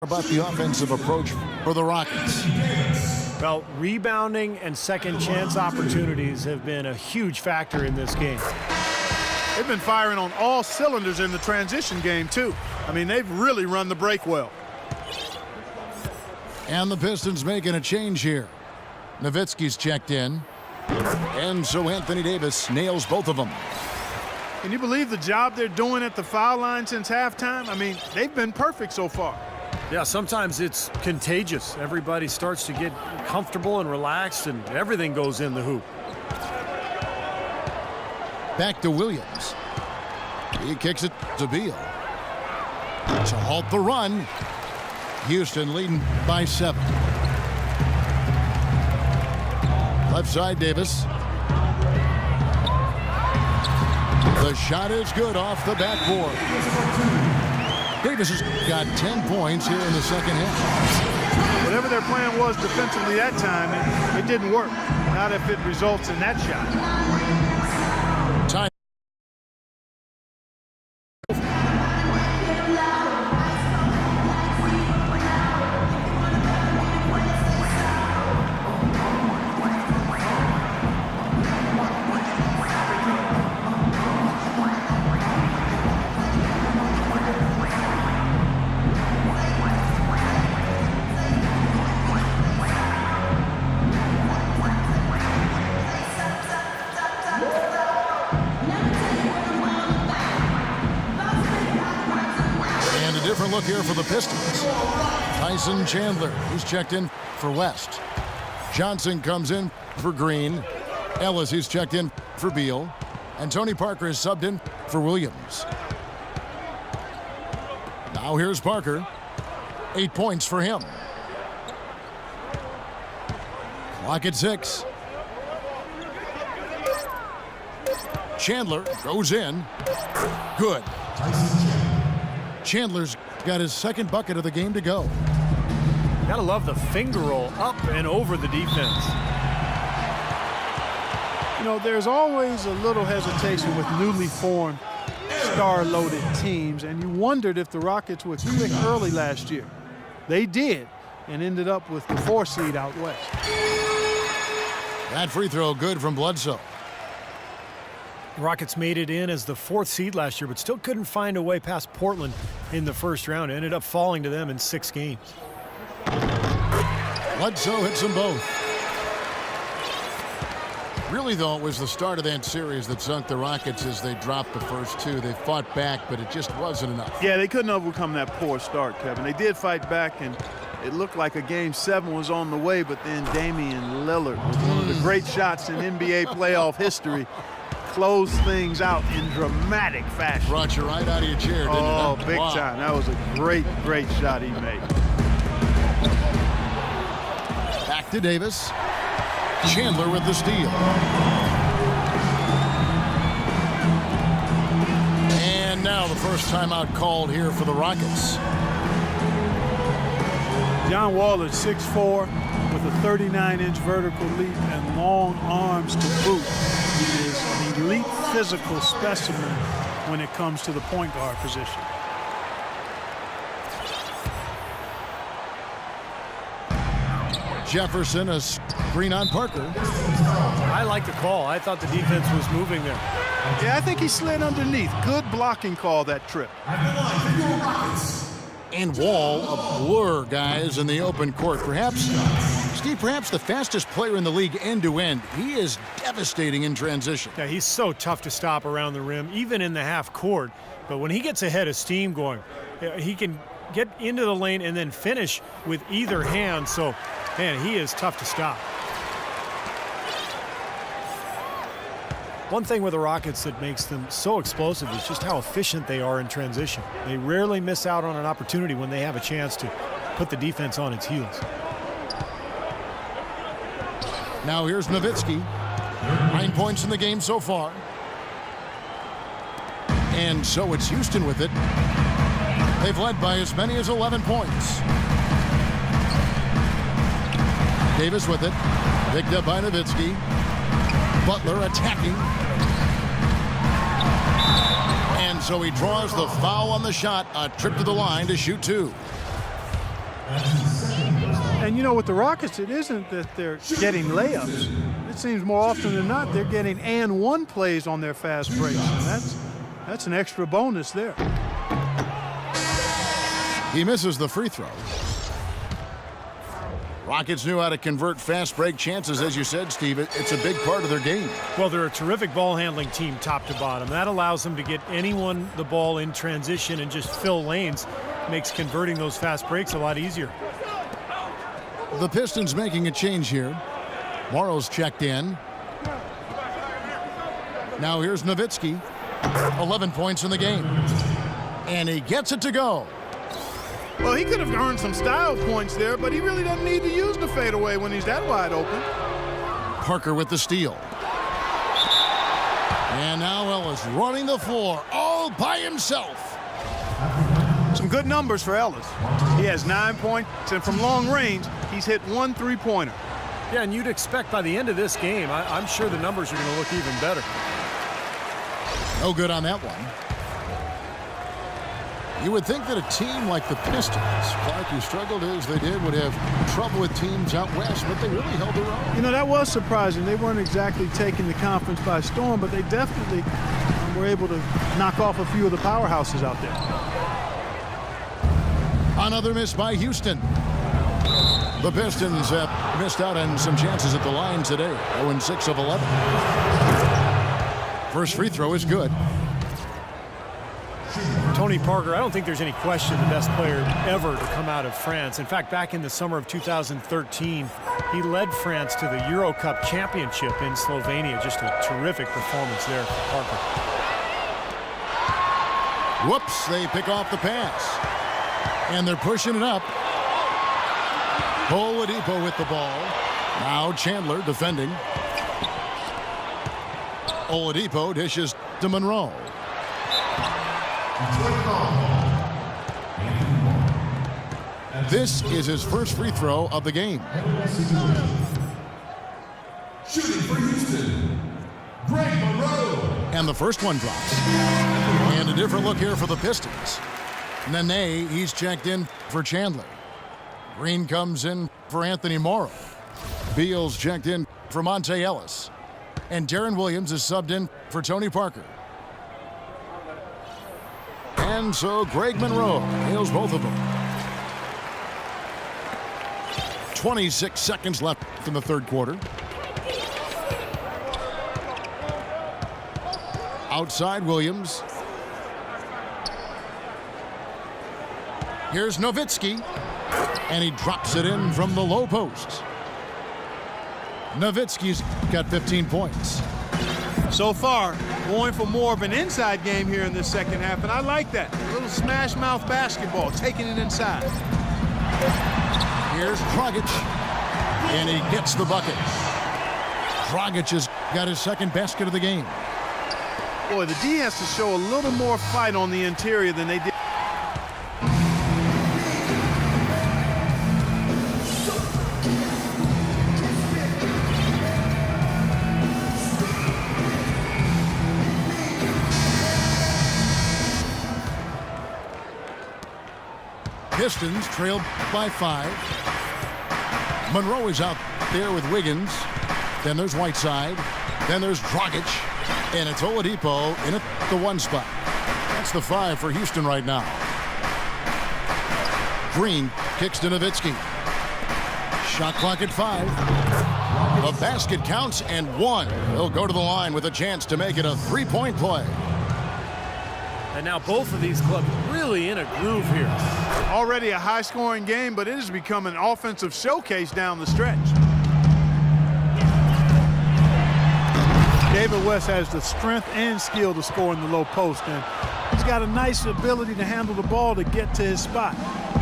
About the offensive approach for the Rockets. Well, rebounding and second chance opportunities have been a huge factor in this game. They've been firing on all cylinders in the transition game, too. I mean, they've really run the break well. And the Pistons making a change here. Nowitzki's checked in. And so Anthony Davis nails both of them. Can you believe the job they're doing at the foul line since halftime? I mean, they've been perfect so far. Yeah, sometimes it's contagious. Everybody starts to get comfortable and relaxed, and everything goes in the hoop. Back to Williams. He kicks it to Beal. To halt the run. Houston leading by 7. Left side, Davis. The shot is good off the backboard. Davis has got 10 points here in the second half. Whatever their plan was defensively that time, it didn't work. Not if it results in that shot. Time. Different look here for the Pistons. Tyson Chandler, he's checked in for West. Johnson comes in for Green. Ellis, he's checked in for Beal. And Tony Parker is subbed in for Williams. Now here's Parker. 8 points for him. Clock at 6. Chandler goes in. Good. Chandler's got his second bucket of the game to go. Gotta love the finger roll up and over the defense. You know, there's always a little hesitation with newly formed star-loaded teams, and you wondered if the Rockets would click early last year. They did, and ended up with the 4 seed out west. That free throw good from Bledsoe. Rockets made it in as the 4th seed last year, but still couldn't find a way past Portland in the first round. It ended up falling to them in 6 games. Bledsoe hits them both. Really, though, it was the start of that series that sunk the Rockets as they dropped the first 2. They fought back, but it just wasn't enough. Yeah, they couldn't overcome that poor start, Kevin. They did fight back, and it looked like a Game 7 was on the way, but then Damian Lillard, with one of the great shots in NBA playoff history, closed things out in dramatic fashion. Brought you right out of your chair, didn't it? Oh, big time. That was a great, great shot he made. Back to Davis. Chandler with the steal. And now the first timeout called here for the Rockets. John Wall is 6'4", with a 39-inch vertical leap and long arms to boot. He is an elite physical specimen when it comes to the point guard position. Jefferson, a screen on Parker. I like the call. I thought the defense was moving there. Yeah, I think he slid underneath. Good blocking call that trip. And Wall, a blur, guys, in the open court. Perhaps, Steve, perhaps the fastest player in the league end-to-end. He is devastating in transition. Yeah, he's so tough to stop around the rim, even in the half court. But when he gets ahead of steam going, he can get into the lane and then finish with either hand. So, man, he is tough to stop. One thing with the Rockets that makes them so explosive is just how efficient they are in transition. They rarely miss out on an opportunity when they have a chance to put the defense on its heels. Now here's Nowitzki. 9 points in the game so far. And so it's Houston with it. They've led by as many as 11 points. Davis with it. Picked up by Nowitzki. Butler attacking. And so he draws the foul on the shot. A trip to the line to shoot 2. And you know, with the Rockets, it isn't that they're getting layups. It seems more often than not they're getting and one plays on their fast breaks. And that's an extra bonus there. He misses the free throw. Rockets knew how to convert fast break chances, as you said, Steve. It's a big part of their game. Well, they're a terrific ball handling team top to bottom. That allows them to get anyone the ball in transition and just fill lanes. Makes converting those fast breaks a lot easier. The Pistons making a change here. Morrow's checked in. Now here's Nowitzki. 11 points in the game. And he gets it to go. Well, he could have earned some style points there, but he really doesn't need to use the fadeaway when he's that wide open. Parker with the steal. And now Ellis running the floor all by himself. Some good numbers for Ellis. He has 9 points, and from long range, he's hit 1 3-pointer. Yeah, and you'd expect by the end of this game, I'm sure the numbers are going to look even better. No good on that one. You would think that a team like the Pistons, Clark, who struggled as they did, would have trouble with teams out west, but they really held their own. You know, that was surprising. They weren't exactly taking the conference by storm, but they definitely were able to knock off a few of the powerhouses out there. Another miss by Houston. The Pistons have missed out on some chances at the line today. 0-6 of 11. First free throw is good. Tony Parker, I don't think there's any question the best player ever to come out of France. In fact, back in the summer of 2013, he led France to the Euro Cup championship in Slovenia. Just a terrific performance there for Parker. Whoops, they pick off the pass. And they're pushing it up. Oladipo with the ball. Now Chandler defending. Oladipo dishes to Monroe. This is his first free throw of the game. Shooting for Houston, Greg Monroe. And the first one drops. And a different look here for the Pistons. Nene, he's checked in for Chandler. Green comes in for Anthony Morrow. Beal's checked in for Monte Ellis. And Darren Williams is subbed in for Tony Parker. And so Greg Monroe hails both of them. 26 seconds left in the third quarter. Outside Williams. Here's Nowitzki. And he drops it in from the low post. Nowitzki's got 15 points. So far, going for more of an inside game here in this second half, and I like that. A little smash mouth basketball, taking it inside. Here's Dragic, and he gets the bucket. Dragic has got his second basket of the game. Boy, the D has to show a little more fight on the interior than they did. Pistons trailed by 5. Monroe is out there with Wiggins. Then there's Whiteside. Then there's Dragic. And it's Oladipo in at the 1 spot. That's the 5 for Houston right now. Green kicks to Nowitzki. Shot clock at 5. A basket counts and 1. He'll go to the line with a chance to make it a 3-point play. And now both of these clubs really in a groove here. Already a high-scoring game, but it has become an offensive showcase down the stretch. David West has the strength and skill to score in the low post, and he's got a nice ability to handle the ball to get to his spot.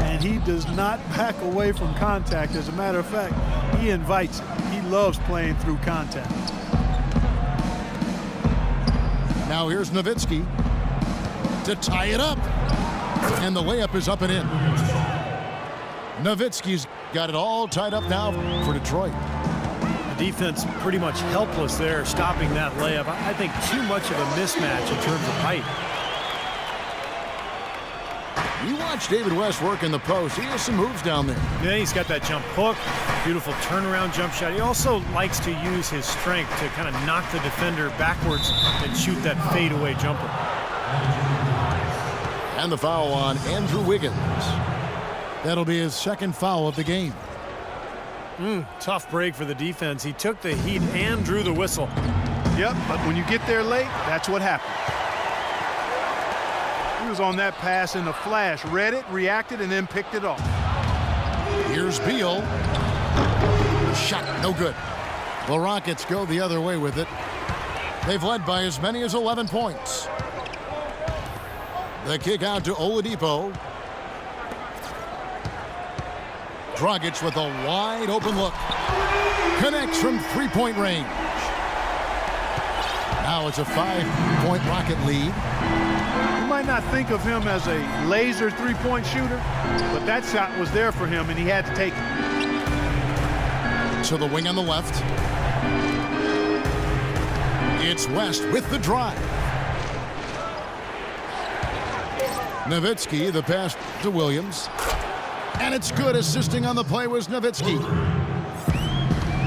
And he does not back away from contact. As a matter of fact, he invites it. He loves playing through contact. Now here's Nowitzki to tie it up. And the layup is up and in. Nowitzki's got it all tied up now for Detroit. The defense pretty much helpless there, stopping that layup. I think too much of a mismatch in terms of height. You watch David West work in the post. He has some moves down there. Yeah, he's got that jump hook, beautiful turnaround jump shot. He also likes to use his strength to kind of knock the defender backwards and shoot that fadeaway jumper. And the foul on Andrew Wiggins. That'll be his second foul of the game. Tough break for the defense. He took the heat and drew the whistle. Yep, but when you get there late, that's what happened. He was on that pass in the flash, read it, reacted, and then picked it off. Here's Beal. Shot, no good. The Rockets go the other way with it. They've led by as many as 11 points. The kick out to Oladipo. Dragic with a wide open look. Connects from three-point range. Now it's a 5-point Rocket lead. You might not think of him as a laser three-point shooter, but that shot was there for him, and he had to take it. To the wing on the left. It's West with the drive. Nowitzki, the pass to Williams. And it's good. Assisting on the play was Nowitzki.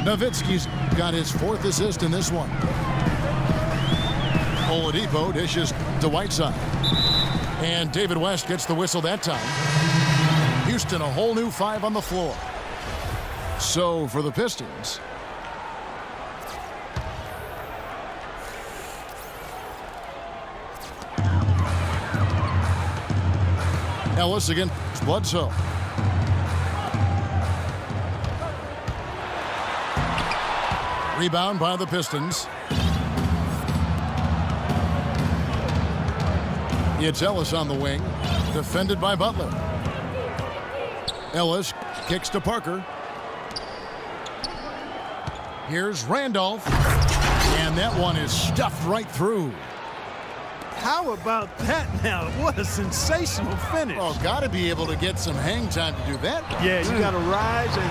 Nowitzki's got his 4th assist in this one. Oladipo dishes to Whiteside. And David West gets the whistle that time. Houston a whole new 5 on the floor. So for the Pistons, Ellis against Bledsoe. Rebound by the Pistons. It's Ellis on the wing, defended by Butler. Ellis kicks to Parker. Here's Randolph, and that one is stuffed right through. How about that now? What a sensational finish. Oh, got to be able to get some hang time to do that. Yeah, you got to rise and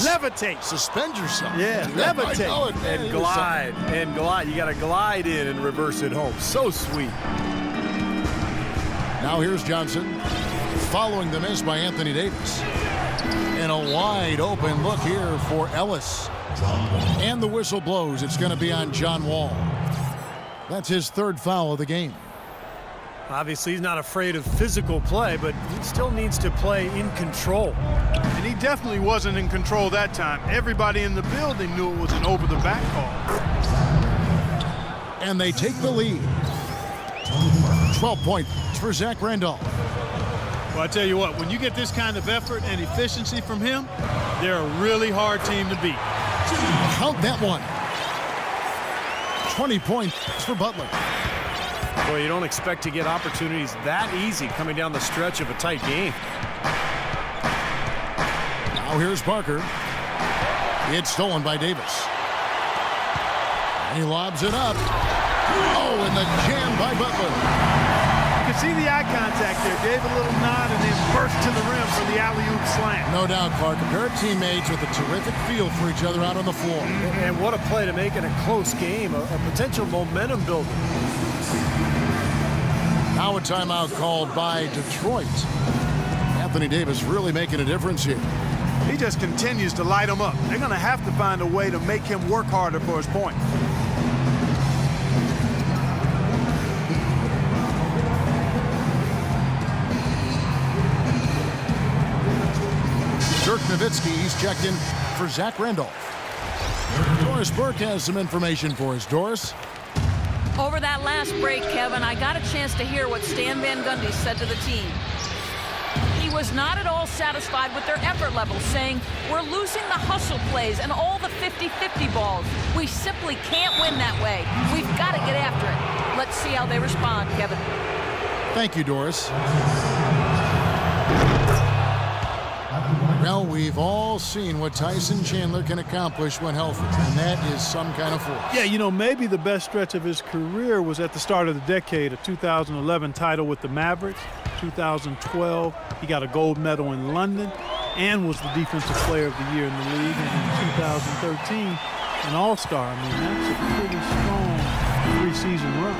levitate. Suspend yourself. Yeah, levitate. I know it, man. And glide, and glide. You got to glide in and reverse it home. So sweet. Now here's Johnson, following the miss by Anthony Davis. And a wide open look here for Ellis. And the whistle blows. It's going to be on John Wall. That's his 3rd foul of the game. Obviously, he's not afraid of physical play, but he still needs to play in control. And he definitely wasn't in control that time. Everybody in the building knew it was an over-the-back call. And they take the lead. 12 points for Zach Randolph. Well, I tell you what, when you get this kind of effort and efficiency from him, they're a really hard team to beat. Count that one. 20 points for Butler. Boy, you don't expect to get opportunities that easy coming down the stretch of a tight game. Now here's Parker. It's stolen by Davis. And he lobs it up. Oh, and the jam by Butler. You can see the eye contact there. Gave a little nod and then burst to the rim for the alley-oop slam. No doubt, Clark. A pair of teammates with a terrific feel for each other out on the floor. And what a play to make in a close game, a potential momentum builder. Now a timeout called by Detroit. Anthony Davis really making a difference here. He just continues to light them up. They're going to have to find a way to make him work harder for his point. Dirk Nowitzki, he's checked in for Zach Randolph. Doris Burke has some information for us. Doris? Over that last break, Kevin, I got a chance to hear what Stan Van Gundy said to the team. He was not at all satisfied with their effort level, saying, "We're losing the hustle plays and all the 50-50 balls. We simply can't win that way. We've got to get after it." Let's see how they respond, Kevin. Thank you, Doris. Well, we've all seen what Tyson Chandler can accomplish when healthy, and that is some kind of force. Yeah, you know, maybe the best stretch of his career was at the start of the decade, a 2011 title with the Mavericks. 2012, he got a gold medal in London and was the defensive player of the year in the league. And in 2013, an all-star. I mean, that's a pretty strong 3-season run.